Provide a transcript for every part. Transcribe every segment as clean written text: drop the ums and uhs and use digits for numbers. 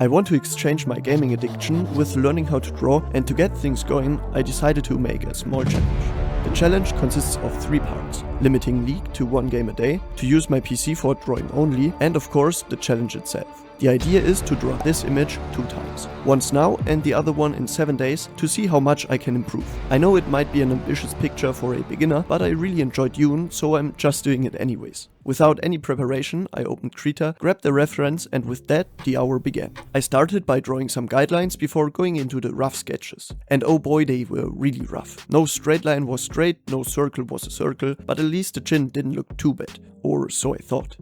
I want to exchange my gaming addiction with learning how to draw, and to get things going, I decided to make a small challenge. The challenge consists of 3 parts: limiting League to 1 game a day, to use my PC for drawing only, and of course the challenge itself. The idea is to draw this image 2 times, once now and the other one in 7 days, to see how much I can improve. I know it might be an ambitious picture for a beginner, but I really enjoyed Hues, so I'm just doing it anyways. Without any preparation, I opened Krita, grabbed the reference, and with that, the hour began. I started by drawing some guidelines before going into the rough sketches. And oh boy, they were really rough. No straight line was straight, no circle was a circle, but at least the chin didn't look too bad, or so I thought.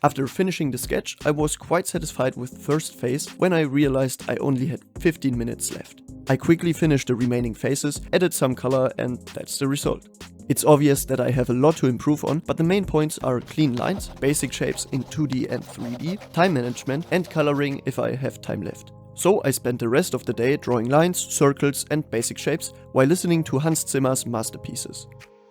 After finishing the sketch, I was quite satisfied with the first phase when I realized I only had 15 minutes left. I quickly finished the remaining phases, added some color, and that's the result. It's obvious that I have a lot to improve on, but the main points are clean lines, basic shapes in 2D and 3D, time management, and coloring if I have time left. So I spent the rest of the day drawing lines, circles, and basic shapes while listening to Hans Zimmer's masterpieces.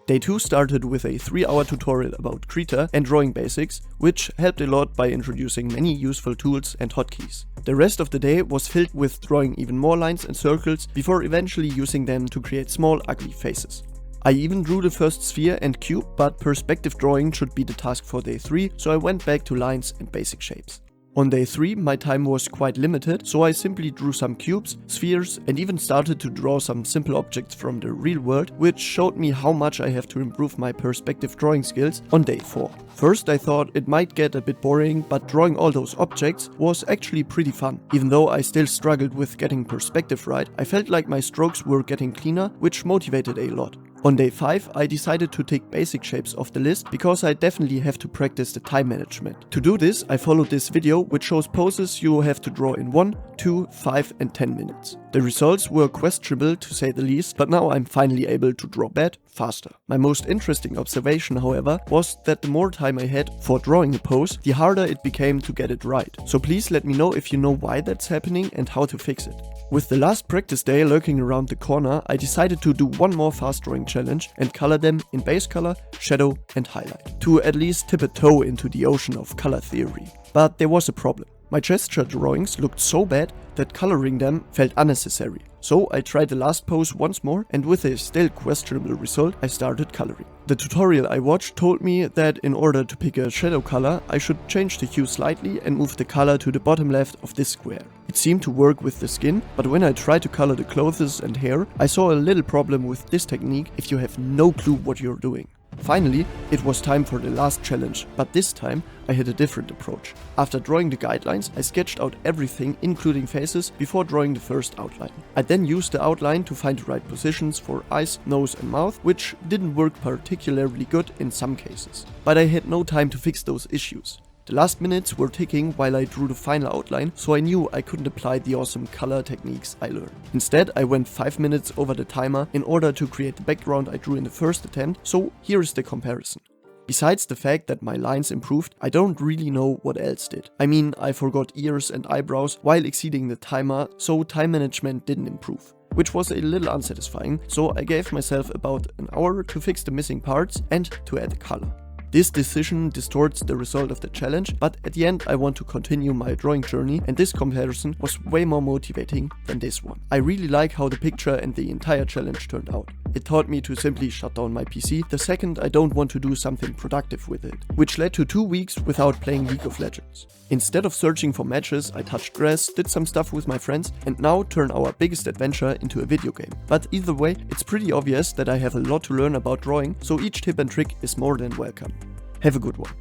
Day 2 started with a 3-hour tutorial about Krita and drawing basics, which helped a lot by introducing many useful tools and hotkeys. The rest of the day was filled with drawing even more lines and circles before eventually using them to create small ugly faces. I even drew the first sphere and cube, but perspective drawing should be the task for day 3, so I went back to lines and basic shapes. On day 3, my time was quite limited, so I simply drew some cubes, spheres, and even started to draw some simple objects from the real world, which showed me how much I have to improve my perspective drawing skills on day 4. First I thought it might get a bit boring, but drawing all those objects was actually pretty fun. Even though I still struggled with getting perspective right, I felt like my strokes were getting cleaner, which motivated a lot. On day 5, I decided to take basic shapes off the list because I definitely have to practice the time management. To do this, I followed this video which shows poses you have to draw in 1, 2, 5 and 10 minutes. The results were questionable to say the least, but now I'm finally able to draw bad faster. My most interesting observation, however, was that the more time I had for drawing a pose, the harder it became to get it right. So please let me know if you know why that's happening and how to fix it. With the last practice day lurking around the corner, I decided to do one more fast drawing challenge and color them in base color, shadow and highlight, to at least tip a toe into the ocean of color theory. But there was a problem. My gesture drawings looked so bad that coloring them felt unnecessary. So I tried the last pose once more, and with a still questionable result, I started coloring. The tutorial I watched told me that in order to pick a shadow color, I should change the hue slightly and move the color to the bottom left of this square. It seemed to work with the skin, but when I tried to color the clothes and hair, I saw a little problem with this technique if you have no clue what you're doing. Finally, it was time for the last challenge, but this time I had a different approach. After drawing the guidelines, I sketched out everything including faces before drawing the first outline. I then used the outline to find the right positions for eyes, nose and mouth, which didn't work particularly good in some cases. But I had no time to fix those issues. The last minutes were ticking while I drew the final outline, so I knew I couldn't apply the awesome color techniques I learned. Instead, I went 5 minutes over the timer in order to create the background I drew in the first attempt, so here is the comparison. Besides the fact that my lines improved, I don't really know what else did. I mean, I forgot ears and eyebrows while exceeding the timer, so time management didn't improve, which was a little unsatisfying, so I gave myself about an hour to fix the missing parts and to add color. This decision distorts the result of the challenge, but at the end I want to continue my drawing journey, and this comparison was way more motivating than this one. I really like how the picture and the entire challenge turned out. It taught me to simply shut down my PC the second I don't want to do something productive with it, which led to 2 weeks without playing League of Legends. Instead of searching for matches, I touched grass, did some stuff with my friends, and now turn our biggest adventure into a video game. But either way, it's pretty obvious that I have a lot to learn about drawing, so each tip and trick is more than welcome. Have a good one.